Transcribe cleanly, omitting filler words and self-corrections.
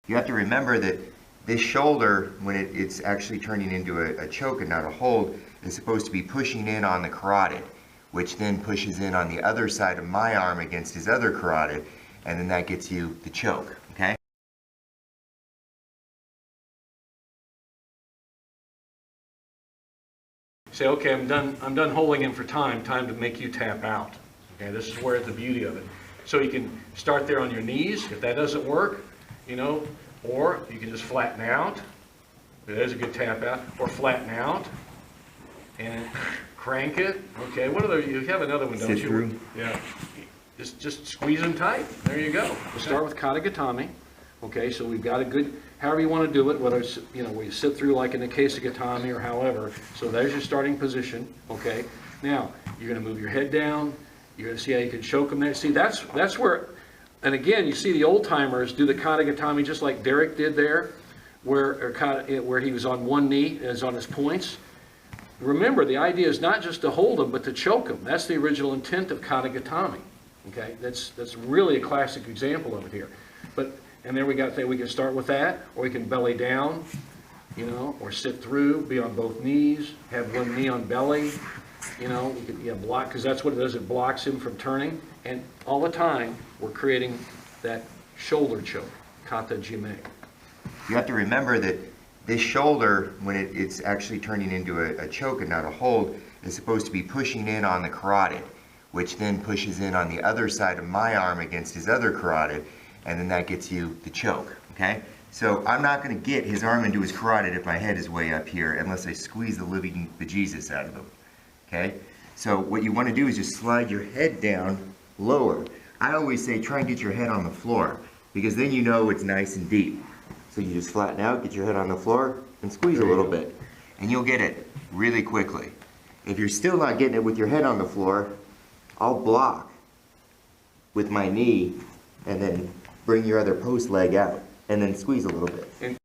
You have to remember that this shoulder, when it's actually turning into a choke and not a hold, is supposed to be pushing in on the carotid, which then pushes in on the other side of my arm against his other carotid, and then that gets you the choke, okay? Say, okay, I'm done holding him for time to make you tap out. Okay, this is where the beauty of it. So you can start there on your knees. If that doesn't work, or you can just flatten out. There's a good tap out. Or flatten out and crank it. Okay, what other? You have another one, don't you? Sit through. Yeah. Just squeeze them tight. There you go. We'll start with Kata Gatame. Okay, so we've got a good, however you want to do it, whether it's, where you sit through like in the case of Gatame or however. So there's your starting position. Okay, now you're going to move your head down. You're going to see how you can choke them there. See, that's where, and again, you see the old timers do the Kata Gatame just like Derek did there, where he was on one knee, is on his points. Remember, the idea is not just to hold them, but to choke them. That's the original intent of Kata Gatame. Okay, that's really a classic example of it here. And there we can start with that, or we can belly down, or sit through, be on both knees, have one knee on belly, we can block, because that's what it does, it blocks him from turning, and all the time we're creating that shoulder choke, Kata Jime. You have to remember that this shoulder, when it's actually turning into a choke and not a hold, is supposed to be pushing in on the carotid, which then pushes in on the other side of my arm against his other carotid, and then that gets you the choke, okay? So I'm not going to get his arm into his carotid if my head is way up here unless I squeeze the living bejesus out of him, okay? So what you want to do is just slide your head down lower. I always say try and get your head on the floor, because then you know it's nice and deep. So you just flatten out, get your head on the floor, and squeeze a little bit. And you'll get it really quickly. If you're still not getting it with your head on the floor, I'll block with my knee and then bring your other post leg out and then squeeze a little bit.